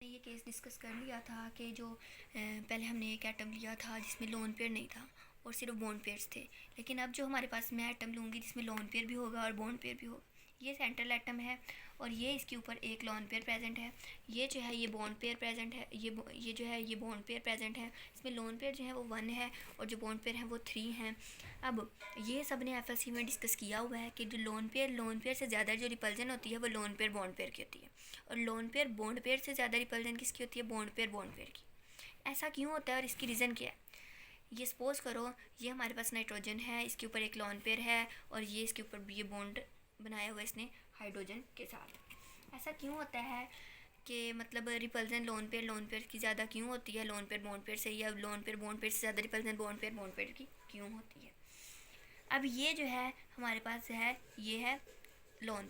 ये case discuss कर लिया था कि जो पहले हमने एक एटम लिया था जिसमें लोन पेयर नहीं था और सिर्फ बॉन्ड पेयर्स थे। लेकिन अब जो हमारे पास मैं एटम लूँगी जिसमें लोन पेयर भी होगा और बॉन्ड पेयर भी होगा। ये सेंट्रल एटम है और ये इसके ऊपर एक लोन पेयर प्रेजेंट है। ये जो है ये बॉन्ड पेयर प्रेजेंट है। ये जो है ये बॉन्ड पेयर प्रेजेंट है। इसमें लोन पेयर जो है वो 1 है और जो बॉन्ड पेयर है वो 3 हैं। अब ये सब ने एफएससी में डिस्कस किया हुआ है कि जो लोन पेयर से ज़्यादा जो रिपल्जन होती है वो लोन पेयर बॉन्ड पेयर की होती है और लोन पेयर बॉन्ड पेयर से ज़्यादा रिपल्जन किसकी होती है, बॉन्ड पेयर की। ऐसा क्यों होता है और इसकी रीज़न क्या है? ये सपोज करो ये हमारे पास नाइट्रोजन है, इसके ऊपर एक लोन पेयर है और ये इसके ऊपर ये बॉन्ड बनाया हुआ है इसने हाइड्रोजन के साथ। ऐसा क्यों होता है कि मतलब रिपल्जन लोन पेयर की ज़्यादा क्यों होती है लोन पेयर बॉन्ड पेयर से, या लोन पेयर बॉन्ड पेयर से ज़्यादा रिपल्जन बॉन्ड पेयर की क्यों होती है? अब ये जो है हमारे पास है, ये है लोन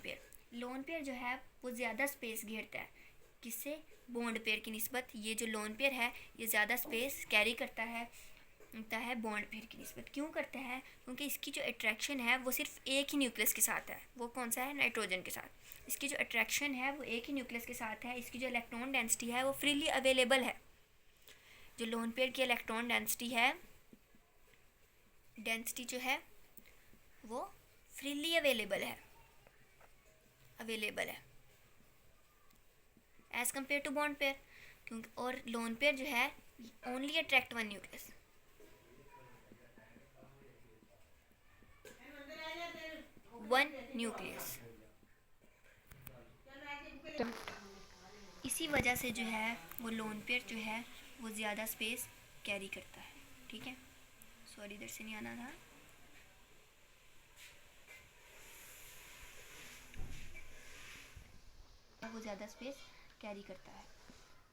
पेयर जो है वो ज़्यादा स्पेस घेरता है किससे, बॉन्ड पेयर की निस्बत। ये जो लोन पेयर है ये ज़्यादा स्पेस कैरी करता है बॉन्ड पेयर की निस्बत। क्यों करता है? क्योंकि इसकी जो अट्रैक्शन है वो सिर्फ एक ही न्यूक्लियस के साथ है। वो कौन सा है? नाइट्रोजन के साथ। इसकी जो अट्रैक्शन है वो एक ही न्यूक्लियस के साथ है। इसकी जो इलेक्ट्रॉन डेंसिटी है वो फ्रीली अवेलेबल है। जो लोन पेयर की इलेक्ट्रॉन डेंसिटी जो है वो फ्रीली अवेलेबल है as compared to bond pair. क्योंकि और लोन पेयर जो है ओनली अट्रैक्ट वन न्यूक्लियस। इसी वजह से जो है वो लोन पेयर जो है वो ज़्यादा स्पेस कैरी करता है। ठीक है, सॉरी इधर से नहीं आना था। वो ज़्यादा स्पेस कैरी करता है।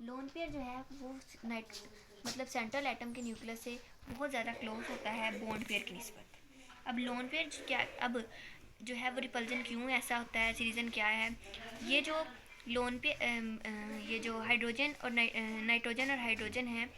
लोन पेयर जो है वो मतलब सेंट्रल एटम के न्यूक्लियस से बहुत ज़्यादा क्लोज होता है बॉन्ड पेयर की निस्बत। अब लोन पेयर क्या, अब जो है वो रिपल्जन क्यों ऐसा होता है, रीज़न क्या है? ये जो लोन पे ये जो हाइड्रोजन और नाइट्रोजन और हाइड्रोजन है,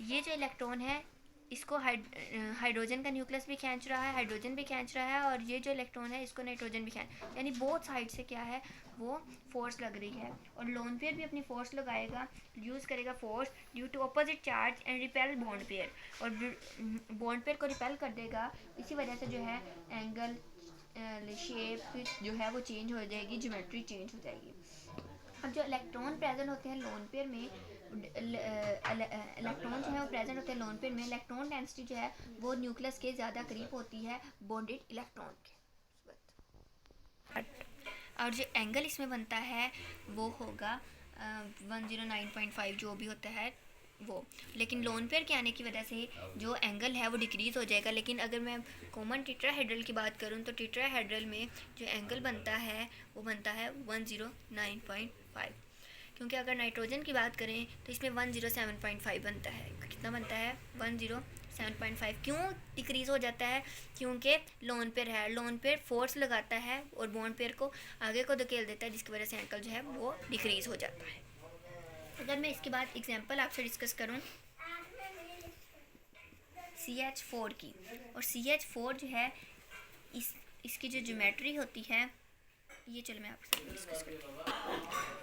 ये जो इलेक्ट्रॉन है इसको हाइड्रोजन का न्यूक्लियस भी खींच रहा है, हाइड्रोजन भी खींच रहा है, और ये जो इलेक्ट्रॉन है इसको नाइट्रोजन भी खींच, यानी बोथ साइड से क्या है वो फोर्स लग रही है। और लोन पेयर भी अपनी फोर्स लगाएगा, यूज़ करेगा force due to opposite charge and repel bond pair, और बॉन्ड पेयर को रिपेल कर देगा। इसी वजह से जो है एंगल शेप जो है वो चेंज हो जाएगी, ज्योमेट्री चेंज हो जाएगी। अब जो इलेक्ट्रॉन प्रेजेंट होते हैं लोन पेयर में, इलेक्ट्रॉन जो है वो प्रेजेंट होते हैं लोन पेयर में, इलेक्ट्रॉन डेंसिटी जो है वो न्यूक्लियस के ज़्यादा करीब होती है बॉन्डेड इलेक्ट्रॉन के। और जो एंगल इसमें बनता है वो होगा 109.5 जो भी होता है वो। लेकिन लोन पेयर के आने की वजह से जो एंगल है वो डिक्रीज़ हो जाएगा। लेकिन अगर मैं कॉमन टेट्राहेड्रल की बात करूँ तो टेट्राहेड्रल में जो एंगल बनता है वो बनता है 109.5। क्योंकि अगर नाइट्रोजन की बात करें तो इसमें 107.5 बनता है। कितना बनता है? 107.5। क्यों डिक्रीज़ हो जाता है? क्योंकि लोन पेयर है, लोन पेयर फोर्स लगाता है और बॉन्ड पेयर को आगे को धकेल देता है, जिसकी वजह से एंगल जो है वो डिक्रीज़ हो जाता है। अगर मैं इसके बाद एग्जांपल आपसे डिस्कस करूं CH4 की, और CH4 जो है इसकी जो ज्योमेट्री होती है, ये चलो मैं आपसे डिस्कस करती हूँ।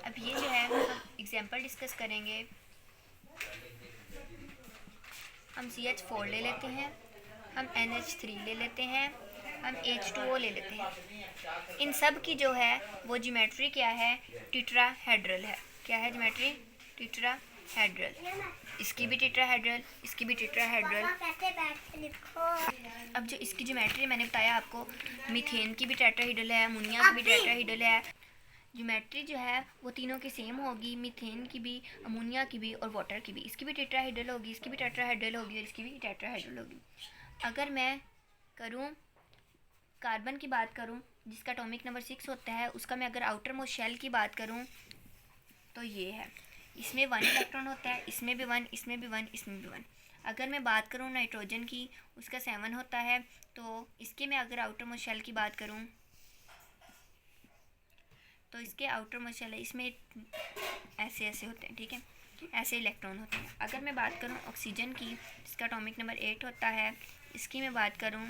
अब ये जो है हम एग्जांपल डिस्कस करेंगे। हम CH4 ले लेते हैं, हम NH3 ले लेते हैं, हम H2O ले लेते हैं। इन सब की जो है वो ज्योमेट्री क्या है? टेट्राहेड्रल है। क्या है ज्योमेट्री? टेट्राहेड्रल। इसकी भी टेट्राहेड्रल, इसकी भी टेट्राहेड्रल। अब जो इसकी ज्योमेट्री मैंने बताया आपको, मीथेन की भी टेट्राहेड्रल है, अमोनिया की भी टेट्राहेड्रल है। ज्योमेट्री जो है वो तीनों की सेम होगी, मीथेन की भी, अमोनिया की भी और वाटर की भी। इसकी भी टेट्राहेड्रल होगी, इसकी भी टेट्राहेड्रल होगी और इसकी भी टेट्राहेड्रल होगी। अगर मैं करूँ कार्बन की बात करूँ जिसका एटॉमिक नंबर 6 होता है, उसका मैं अगर आउटर मोस्ट शेल की बात करूँ तो ये है। इसमें 1 इलेक्ट्रॉन होता है, इसमें भी 1, इसमें भी 1, इसमें भी 1। अगर मैं बात करूँ नाइट्रोजन की, उसका 7 होता है। तो इसके मैं अगर आउटर मोस्ट शेल की बात करूँ तो इसके आउटर मोस्ट शेल है, इसमें ऐसे ऐसे होते हैं, ठीक है, ऐसे इलेक्ट्रॉन होते हैं। अगर मैं बात करूँ ऑक्सीजन की, इसका एटॉमिक नंबर 8 होता है, इसकी मैं बात करूँ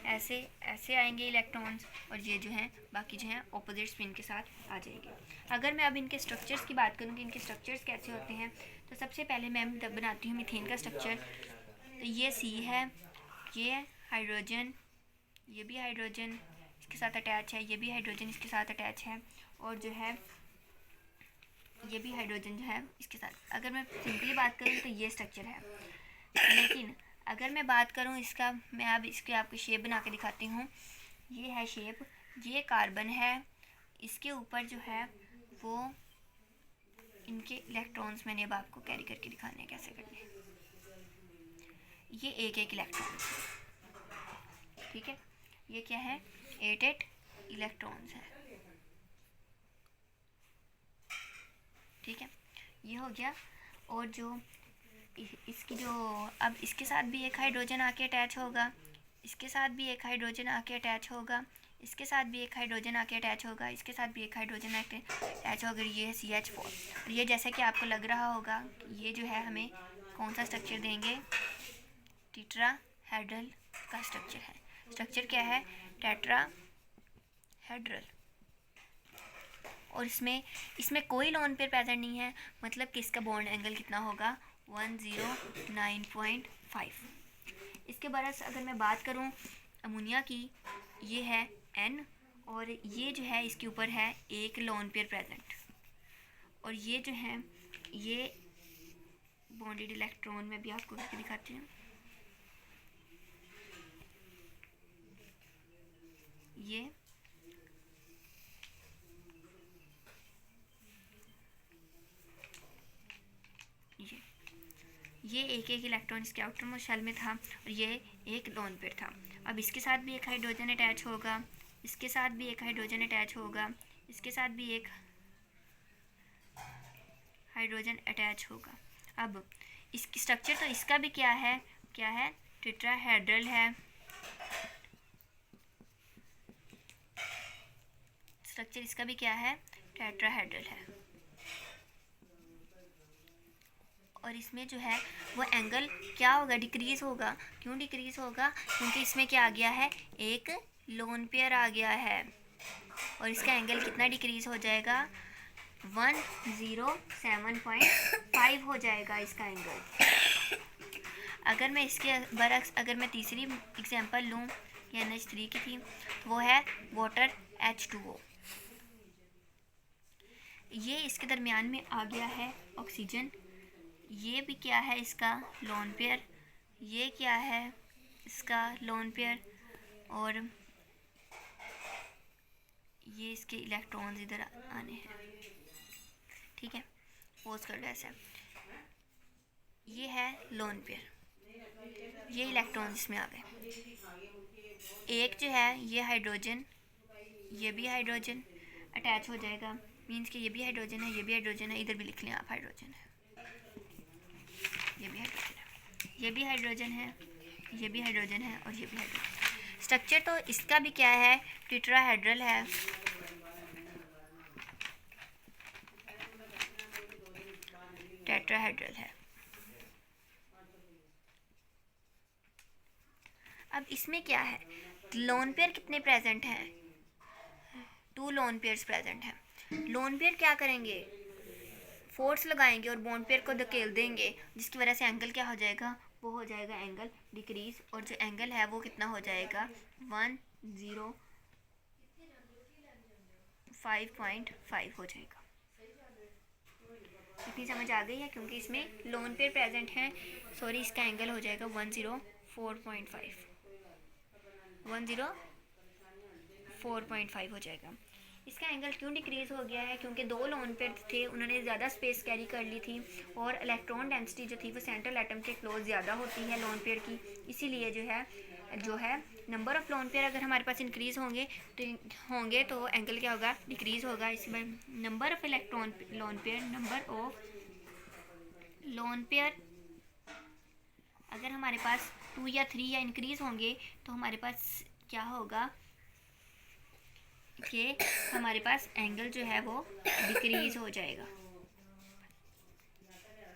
ऐसे ऐसे आएंगे इलेक्ट्रॉन्स, और ये जो हैं बाकी जो हैं ऑपोजिट स्पिन के साथ आ जाएंगे। अगर मैं अब इनके स्ट्रक्चर्स की बात करूँ कि इनके स्ट्रक्चर्स कैसे होते हैं, तो सबसे पहले मैं बनाती हूँ मीथेन का स्ट्रक्चर। तो ये सी है, ये हाइड्रोजन, ये भी हाइड्रोजन इसके साथ अटैच है, ये भी हाइड्रोजन इसके साथ अटैच है, और जो है ये भी हाइड्रोजन जो है इसके साथ। अगर मैं सिंपली बात करूँ तो ये स्ट्रक्चर है, लेकिन अगर मैं बात करूँ इसका, मैं अब इसके आपको शेप बना के दिखाती हूँ। ये है शेप, ये कार्बन है, इसके ऊपर जो है वो इनके इलेक्ट्रॉन्स मैंने अब आपको कैरी करके दिखाने हैं कैसे करने हैं। ये एक एक इलेक्ट्रॉन, ठीक है, ये क्या है, 8 इलेक्ट्रॉन्स है, ठीक है, ये हो गया। और जो इसकी जो अब इसके साथ भी एक हाइड्रोजन आके अटैच होगा, इसके साथ भी एक हाइड्रोजन आके अटैच होगा, इसके साथ भी एक हाइड्रोजन आके अटैच होगा, इसके साथ भी एक हाइड्रोजन आके अटैच होगा। ये है CH4। और ये जैसा कि आपको लग रहा होगा ये जो है हमें कौन सा स्ट्रक्चर देंगे, टेट्राहेड्रल का स्ट्रक्चर है। स्ट्रक्चर क्या है, टेट्राहेड्रल। और इसमें कोई लोन पेयर प्रेजेंट नहीं है, मतलब कि इसका बॉन्ड एंगल कितना होगा, 109.5। इसके बरस अगर मैं बात करूं अमोनिया की, ये है N, और ये जो है इसके ऊपर है एक लोन पेयर प्रेजेंट, और ये जो है ये बॉन्डेड इलेक्ट्रॉन में भी आपको करके दिखाती हूँ। ये एक एक इलेक्ट्रॉन इसके आउटर मोस्ट शेल में था, और ये एक लोन पेयर था। अब इसके साथ भी एक हाइड्रोजन अटैच होगा, इसके साथ भी एक हाइड्रोजन अटैच होगा, इसके साथ भी एक हाइड्रोजन अटैच होगा। अब इसकी स्ट्रक्चर तो इसका भी क्या है, टेट्राहेड्रल है। स्ट्रक्चर इसका भी क्या है, टेट्राहेड्रल है। और इसमें जो है वो एंगल क्या होगा, डिक्रीज़ होगा। क्यों डिक्रीज़ होगा, क्योंकि इसमें क्या आ गया है, एक लोन पेयर आ गया है, और इसका एंगल कितना डिक्रीज़ हो जाएगा, 107.5 हो जाएगा इसका एंगल। अगर मैं इसके बरक्स अगर मैं तीसरी एग्जांपल लूँ, ये NH3 की थी, वो है वाटर H2O। ये इसके दरमियान में आ गया है ऑक्सीजन। ये भी क्या है, इसका लोन पेयर। ये क्या है, इसका लोन पेयर। और ये इसके इलेक्ट्रॉन्स इधर आने हैं, ठीक है, पोज कर लो ऐसा। ये है लोन पेयर, ये इलेक्ट्रॉन्स इसमें आ गए। एक जो है ये हाइड्रोजन, ये भी हाइड्रोजन अटैच हो जाएगा, मीन्स कि ये भी हाइड्रोजन है, ये भी हाइड्रोजन है, इधर भी लिख लें आप हाइड्रोजन है, ये भी हाइड्रोजन है, ये भी हाइड्रोजन है, ये भी हाइड्रोजन है, और ये भी हाइड्रोजन। स्ट्रक्चर तो इसका भी क्या है, टेट्राहेड्रल है। टेट्राहेड्रल है। अब इसमें क्या है, लोन पेयर कितने प्रेजेंट हैं, 2 लोन पेयर्स प्रेजेंट हैं। लोन पेयर क्या करेंगे, फोर्स लगाएंगे और बॉन्ड पेयर को धकेल देंगे, जिसकी वजह से एंगल क्या हो जाएगा, वो हो जाएगा एंगल डिक्रीज, और जो एंगल है वो कितना हो जाएगा, 105.5 हो जाएगा। इतनी समझ आ गई है, क्योंकि इसमें लोन पेयर प्रेजेंट हैं, सॉरी, इसका एंगल हो जाएगा 104.5 हो जाएगा। इसका एंगल क्यों डिक्रीज़ हो गया है, क्योंकि 2 लोन पेयर थे, उन्होंने ज़्यादा स्पेस कैरी कर ली थी, और इलेक्ट्रॉन डेंसिटी जो थी वो सेंट्रल एटम के क्लोज ज़्यादा होती है लोन पेयर की, इसीलिए जो है नंबर ऑफ़ लोन पेयर अगर हमारे पास इंक्रीज़ होंगे तो एंगल क्या होगा, डिक्रीज़ होगा। इसमें number of electron lone pair, number of lone pair अगर हमारे पास 2 या 3 या इंक्रीज़ होंगे, तो हमारे पास क्या होगा कि हमारे पास एंगल जो है वो डिक्रीज़ हो जाएगा।